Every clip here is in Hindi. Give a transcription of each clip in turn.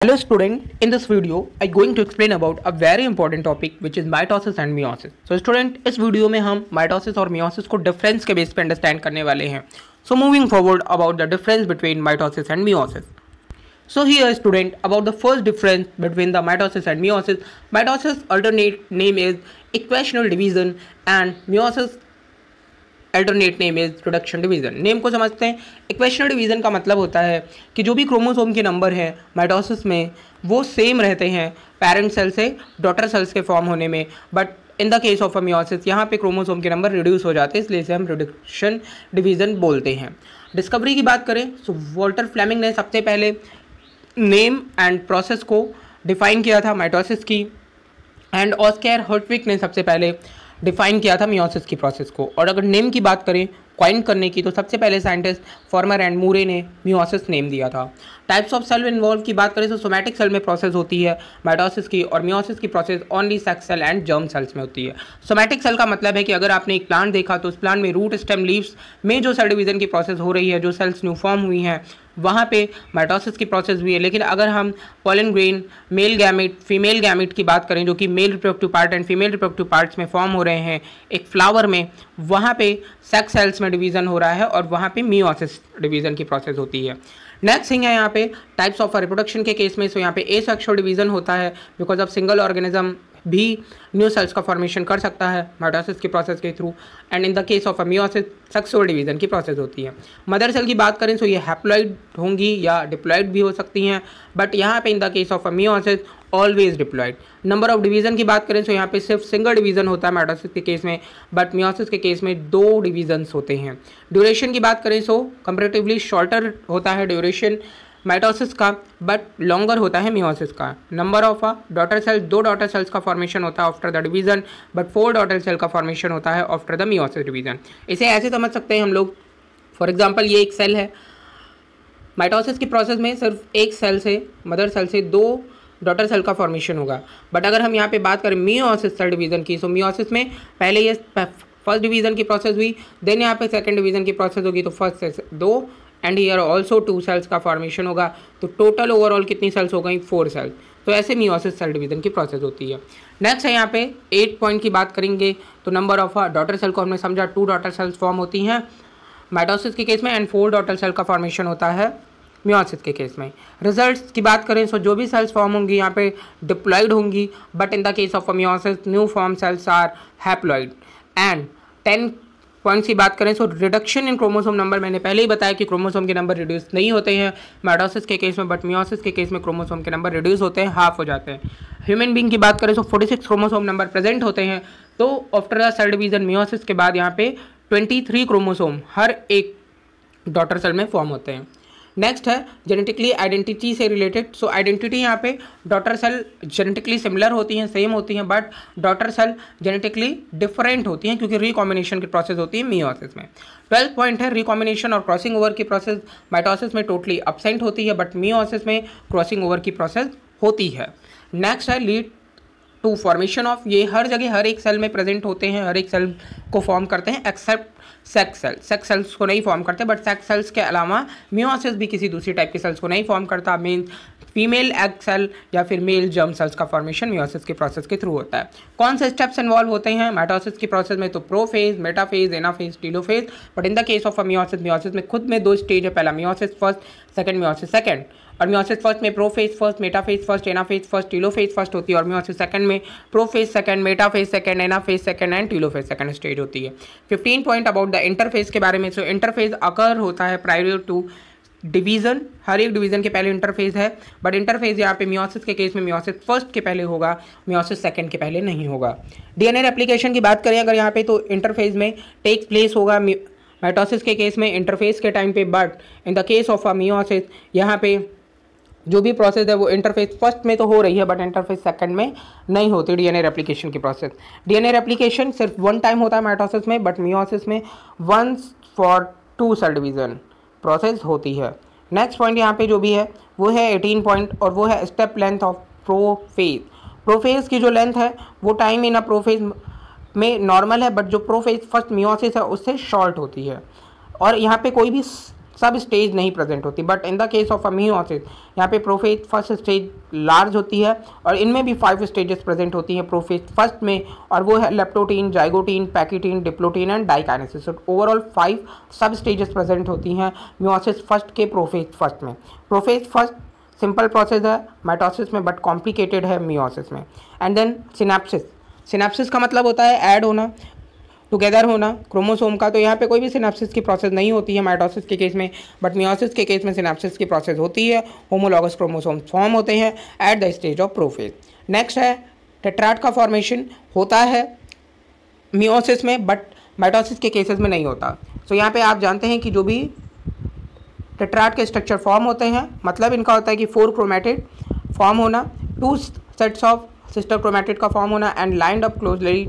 Hello student, in this video I'm going to explain about a very important topic which is mitosis and meiosis. So student, इस वीडियो में हम mitosis और meiosis को डिफरेंस के बेस पे अंडरस्टैंड करने वाले हैं. So moving forward about the difference between mitosis and meiosis. So here student, about the first difference between the mitosis and meiosis. Mitosis alternate name is equational division and meiosis alternate name is reduction division. Name को समझते हैं. इक्वेशनल डिवीजन का मतलब होता है कि जो भी क्रोमोसोम के नंबर हैं माइटोसिस में वो सेम रहते हैं पेरेंट सेल से डॉटर सेल्स के फॉर्म होने में, but in the case of a meiosis यहाँ पे क्रोमोसोम के नंबर रिड्यूस हो जाते हैं, इसलिए इसे हम रिडक्शन डिवीजन बोलते हैं. डिस्कवरी की बात करें तो वॉल्टर फ्लेमिंग ने सबसे पहले नेम एंड प्रोसेस को डिफाइन किया था माइटोसिस की, एंड ऑस्कर हर्टविग ने सबसे पहले डिफाइन किया था मियोसिस की प्रोसेस को. और अगर नेम की बात करें कॉइन करने की तो सबसे पहले साइंटिस्ट फॉर्मर एंड मूरे ने मियोसिस नेम दिया था. टाइप्स ऑफ सेल इन्वॉल्व की बात करें तो सोमैटिक सेल में प्रोसेस होती है माइटोसिस की, और मियोसिस की process only sex cell and germ cells में होती है. सोमैटिक सेल का मतलब है कि अगर आपने एक प्लांट देखा तो उस प्लांट में रूट स्टेम लीव्स में जो सेल डिवीजन की प्रोसेस हो रही है, जो सेल्स न्यू फॉर्म हुई हैं, वहाँ पे माइटोसिस की प्रोसेस हुई है. लेकिन अगर हम pollen grain, male gamete, female gamete की बात करें जो कि male reproductive part and female reproductive parts में फॉर्म हो रहे हैं एक फ्लावर में, वहाँ पे सेक्स सेल्स में डिवीजन हो रहा है और वहाँ पे मियोसिस डिवीजन की प्रोसेस होती है. नेक्स्ट थिंग है यहाँ पे टाइप्स ऑफ रिप्रोडक्शन के केस में. सो यहाँ पे एसेक्सुअल डिवीजन होता है बिकॉज ऑफ सिंगल ऑर्गेनिज्म भी न्यू सेल्स का फॉर्मेशन कर सकता है माइटोसिस की प्रोसेस के through, and in the case of a meiosis sexual division की प्रोसेस होती है. मदर सेल की बात करें तो ये हैप्लॉइड होंगी या डिप्लॉइड भी हो सकती हैं, बट यहाँ पे इन the case of a meiosis always diploid. Number of division की बात करें तो यहाँ पे सिर्फ सिंगल डिवीजन होता है माइटोसिस के केस में, बट मियोसिस के केस में 2 डिवीजन्स होते हैं. ड्यूरेशन की बात करें तो कंपैरेटिवली शॉर्टर होता है ड्यूरेशन माइटोसिस का, बट लॉन्गर होता है मियोसिस का. Number of daughter cell 2 daughter cells का फॉर्मेशन होता है after the division, but 4 daughter cell का फॉर्मेशन होता है आफ्टर द मियोसिस डिवीजन. इसे ऐसे समझ सकते हैं हम लोग, फॉर एग्जांपल ये एक सेल है, माइटोसिस की प्रोसेस में सिर्फ एक सेल से, मदर सेल से 2 डॉटर सेल का फॉर्मेशन होगा. बट अगर हम यहाँ पे बात करें मियोसिस सेल डिवीजन की, सो मियोसिस में पहले ये फर्स्ट डिवीजन की प्रोसेस हुई, देन यहाँ पे सेकंड डिवीजन की प्रोसेस होगी, तो फर्स्ट से 2 एंड ईयर ऑल्सो 2 सेल्स का फॉर्मेशन होगा, तो टोटल ओवरऑल कितनी सेल्स हो गई 4 सेल्स. तो ऐसे मियोसिस सेल डिवीजन की प्रोसेस होती है. नेक्स्ट है यहाँ पे 8 पॉइंट की बात करेंगे तो नंबर ऑफ डॉटर सेल को हमने समझा 2 डॉटर सेल्स फॉर्म होती हैं माइटोसिस के केस में, एंड 4 डॉटर सेल का फॉर्मेशन होता है मियोसिस के केस में. रिजल्ट्स की बात करें तो जो भी सेल्स फॉर्म होंगी यहाँ पे डिप्लॉइड होंगी, but in the case of meiosis new form cells are haploid. And 10 points की बात करें तो रिडक्शन इन क्रोमोसोम नंबर, मैंने पहले ही बताया कि क्रोमोसोम के नंबर रिड्यूस नहीं होते हैं माइटोसिस के केस में, बट मियोसिस के केस में क्रोमोसोम के नंबर रिड्यूस होते हैं, हाफ हो जाते हैं. ह्यूमन बीइंग की बात करें तो 46 क्रोमोसोम नंबर प्रेजेंट होते हैं, तो after the cell division meiosis के बाद यहाँ पे 23 क्रोमोसोम हर एक डॉटर सेल में फॉर्म होते हैं. नेक्स्ट है जेनेटिकली आइडेंटिटी से रिलेटेड. सो आइडेंटिटी यहाँ पे डॉटर सेल जेनेटिकली सिमिलर होती हैं, सेम होती हैं, but daughter cell genetically different होती हैं क्योंकि रिकॉम्बिनेशन की प्रोसेस होती है मियोसिस में. 12 पॉइंट है रिकॉम्बिनेशन और क्रॉसिंग ओवर की प्रोसेस माइटोसिस में टोटली एब्सेंट होती है, बट मियोसिस में क्रॉसिंग ओवर की प्रोसेस होती है. नेक्स्ट है लीड टू फॉर्मेशन ऑफ, ये हर जगह हर एक सेल में प्रेजेंट होते हैं, हर एक सेल को फॉर्म करते हैं except sex cell. Sex cells को नहीं फॉर्म करते, बट सेक्स सेल्स के अलावा मियोसिस भी किसी दूसरी टाइप के सेल्स को नहीं फॉर्म करता. मीन फीमेल एग सेल या फिर मेल जर्म सेल्स का फॉर्मेशन मियोसिस के प्रोसेस के थ्रू होता है. कौन से स्टेप्स इन्वॉल्व होते हैं माइटोसिस की प्रोसेस में? तो prophase, metaphase, anaphase, telophase. But in the case of meiosis में खुद में 2 स्टेज है, पहला meiosis first, second meiosis second. और मियोसिस फर्स्ट में prophase first, metaphase first, anaphase first, telophase first होती है, और मियोसिस सेकंड में prophase second, metaphase second, anaphase second and telophase second stage होती है. 15 पॉइंट अबाउट द इंटरफेज के बारे में. सो इंटरफेज अकर होता है प्रायर टू डिवीजन, हर एक डिवीजन के पहले इंटरफेज है, बट इंटरफेज यहाँ पे मियोसिस के केस में मियोसिस फर्स्ट के पहले होगा, मियोसिस सेकंड के पहले नहीं होगा. डीएनए रेप्लिकेशन की बात करें अगर यहाँ पे तो इंटरफेज में टेक्स प्लेस होगा माइटोसिस के केस में इंटरफेज के टाइम पे, but in the case of meiosis यहाँ पे जो भी प्रोसेस है वो इंटरफेस फर्स्ट में तो हो रही है, बट इंटरफेस सेकंड में नहीं होती डीएनए रेप्लिकेशन की प्रोसेस. डीएनए रेप्लिकेशन सिर्फ 1 टाइम होता है माइटोसिस में, बट मियोसिस में 1 फॉर 2 सेल डिवीजन प्रोसेस होती है. नेक्स्ट पॉइंट यहाँ पे जो भी है वो है 18 पॉइंट, और वो है step length of prophase. Prophase की जो लेंथ है वो टाइम इन अ प्रोफेज में नॉर्मल है, बट जो प्रोफेज फर्स्ट मियोसिस है उससे शॉर्ट होती है. और यहाँ पे कोई भी सब स्टेज नहीं प्रेजेंट होती, but in the case of a meiosis यहाँ पे प्रोफेज फर्स्ट स्टेज लार्ज होती है और इनमें भी 5 स्टेजेस प्रेजेंट होती हैं प्रोफेज फर्स्ट में, और वो है leptotene, zygotene, pachytene, diplotene and diakinesis. Overall 5 sub stages present होती हैं मियोसिस फर्स्ट के प्रोफेज फर्स्ट में। प्रोफेज फर्स्ट सिंपल प्रोसेस है माइटोसिस में, बट कॉम्प्लिकेटेड है मियोसिस में। And then synapsis. सिनेप्सिस का मतलब होता है ऐड होना, टुगेदर होना क्रोमोसोम का। तो यहाँ पे कोई भी सिनेप्सिस की प्रोसेस नहीं होती है माइटोसिस के केस में, बट मियोसिस के केस में सिनेप्सिस की प्रोसेस होती है। होमोलॉगस क्रोमोसोम फॉर्म होते हैं at the stage of prophase. Next है टेट्राड का फॉर्मेशन होता है मियोसिस में, बट माइटोसिस के केसेस में नहीं होता। सो यहाँ पे आप जानते हैं कि जो भी टेट्राड के स्ट्रक्चर फॉर्म होते हैं, मतलब इनका होता है कि 4 क्रोमेटिड फॉर्म होना, 2 सेट्स ऑफ सिस्टर क्रोमेटिड का फॉर्म होना and lined up closely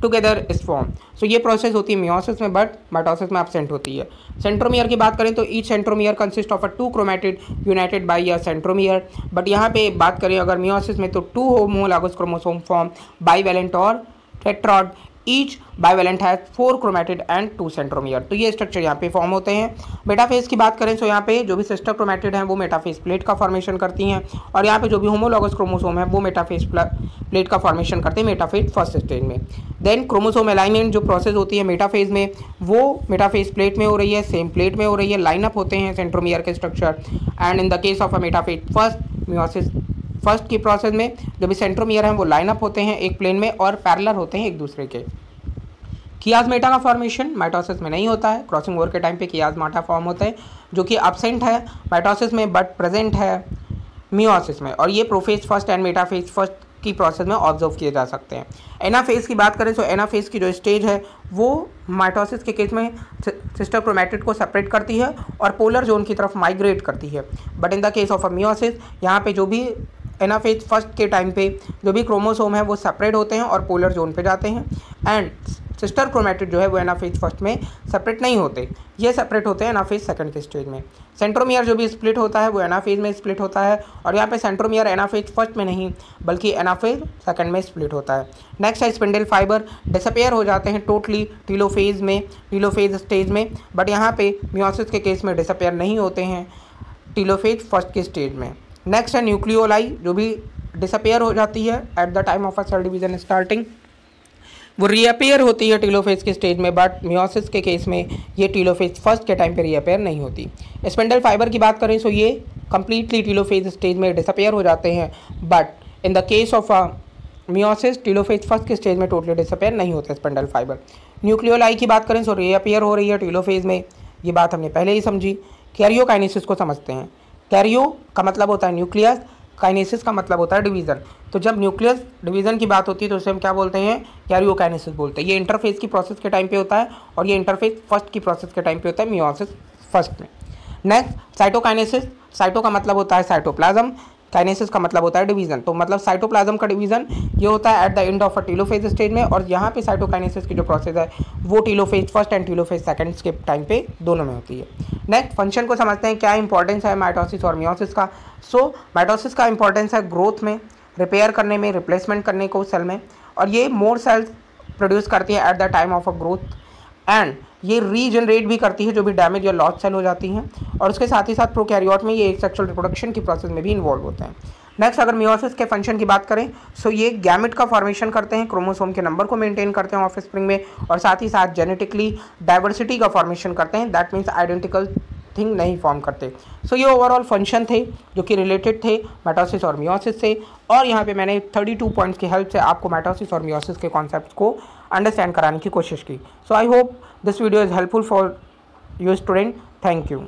together इस फॉर्म। सो ये प्रोसेस होती है मियोसिस में, बट माइटोसिस में एब्सेंट होती है। सेंट्रोमियर की बात करें तो each centromere consist of a 2 chromatid united by a centromere, but यहाँ पे बात करें अगर मियोसिस में तो 2 होमोलॉगस क्रोमोसोम फॉर्म बाइवेलेंट और tetrad. Each bivalent has 4 chromatid and 2 centromere. तो ये स्ट्रक्चर यहाँ पे फॉर्म होते हैं। मेटाफेज की बात करें तो यहाँ पे जो भी सिस्टर क्रोमेटिड हैं वो मेटाफेज प्लेट का फॉर्मेशन करती हैं, और यहाँ पे जो भी होमोलॉगस क्रोमोसोम है वो मेटाफेज प्लेट का फॉर्मेशन करते हैं मेटाफेज फर्स्ट स्टेज में। देन क्रोमोसोम अलाइनमेंट जो प्रोसेस होती है मेटाफेज में, वो मेटाफेज प्लेट में हो रही है, सेम प्लेट में हो रही है, लाइनअप होते हैं सेंट्रोमियर के structure. And in the case of a metaphase first meiosis first की प्रोसेस में जो भी सेंट्रोमियर हैं वो लाइनअप होते हैं एक प्लेन में और पैरेलल होते हैं एक दूसरे के। कियाजमेटा का फॉर्मेशन माइटोसिस में नहीं होता है। क्रॉसिंग ओवर के टाइम पे कियाजमेटा फॉर्म होता है जो कि एब्सेंट है माइटोसिस में बट प्रेजेंट है मियोसिस में, और ये prophase first and metaphase first की प्रोसेस में ऑब्जर्व किए जा सकते हैं। एनाफेज की बात करें तो एनाफेज की जो स्टेज है वो माइटोसिस के केस में सिस्टर क्रोमेटिड को सेपरेट करती है और पोलर जोन की तरफ माइग्रेट करती है, but in the case of a meiosis यहाँ पे जो भी एनाफेज फर्स्ट के टाइम पे जो भी क्रोमोसोम है वो सेपरेट होते हैं और पोलर जोन पे जाते हैं, एंड सिस्टर क्रोमेटिड जो है वो एनाफेज फर्स्ट में सेपरेट नहीं होते, ये सेपरेट होते हैं एनाफेज सेकंड के स्टेज में। सेंट्रोमियर जो भी स्प्लिट होता है वो एनाफेज में स्प्लिट होता है, और यहाँ पे सेंट्रोमियर एनाफेज फर्स्ट में नहीं बल्कि एनाफेज सेकंड में स्प्लिट होता है। नेक्स्ट है स्पिंडल फाइबर, डिसअपेयर हो जाते हैं टोटली टीलोफेज में, टीलोफेज स्टेज में, बट यहाँ पे मियोसिस के केस में डिसअपेयर नहीं होते हैं टीलोफेज फर्स्ट के स्टेज में। नेक्स्ट है न्यूक्लियोलाई जो भी डिसअपेयर हो जाती है at the time of a cell division starting, वो रीअपेयर होती है टीलोफेज के स्टेज में, बट मियोसिस के केस में ये टीलोफेज फर्स्ट के टाइम पे रीअपेयर नहीं होती। स्पिंडल फाइबर की बात करें तो ये कंप्लीटली टीलोफेज स्टेज में डिसअपेयर हो जाते हैं, but in the case of meiosis telophase first के स्टेज में टोटली डिसअपेयर नहीं होते स्पिंडल फाइबर। न्यूक्लियोलाई की बात करें तो रीअपेयर हो रही है टीलोफेज में, ये बात हमने पहले ही समझी। कैरियोकाइनेसिस को समझते हैं। कैरियो का मतलब होता है न्यूक्लियस, काइनेसिस का मतलब होता है डिवीज़न। तो जब न्यूक्लियस डिवीज़न की बात होती है तो उसे हम क्या बोलते हैं, कैरियोकाइनेसिस बोलते हैं। ये इंटरफेज की प्रोसेस के टाइम पे होता है और ये इंटरफेज फर्स्ट की प्रोसेस के टाइम पे होता है मियोसिस फर्स्ट में। नेक्स्ट साइटोकाइनेसिस, साइटो का मतलब होता है साइटोप्लाज्म, काइनेसिस का मतलब होता है डिवीज़न। तो मतलब साइटोप्लाज्म का डिवीज़न ये होता है at the end of a telophase stage में, और यहाँ पे साइटोकाइनेसिस की जो प्रोसेस है वो telophase first and telophase second के टाइम पे दोनों में होती है। नेक्स्ट फंक्शन को समझते हैं, क्या इंपॉर्टेंस है माइटोसिस और मियोसिस का। सो माइटोसिस का इंपॉर्टेंस है ग्रोथ में, रिपेयर करने में, रिप्लेसमेंट करने को सेल में, और ये मोर सेल्स प्रोड्यूस करती है at the time of a growth, and ये रीजनरेट भी करती है जो भी डैमेज या लॉस सेल हो जाती हैं, और उसके साथ ही साथ प्रोकैरियोट में ये एक सेक्सुअल रिप्रोडक्शन की प्रोसेस में भी इन्वॉल्व होते हैं। नेक्स्ट अगर मियोसिस के फंक्शन की बात करें सो ये गैमेट का फॉर्मेशन करते हैं, क्रोमोसोम के नंबर को मेंटेन करते हैं ऑफस्प्रिंग में, और साथ ही साथ जेनेटिकली डाइवर्सिटी का फॉर्मेशन करते हैं, दैट मीन्स आइडेंटिकल थिंग नहीं फॉर्म करते। सो ये ओवरऑल फंक्शन थे जो कि रिलेटेड थे माइटोसिस और मियोसिस से, और यहाँ पे मैंने 32 पॉइंट्स की हेल्प से आपको माइटोसिस और मियोसिस के कॉन्सेप्ट्स को अंडरस्टैंड कराने की कोशिश की। So I hope this video is helpful for you student. Thank you.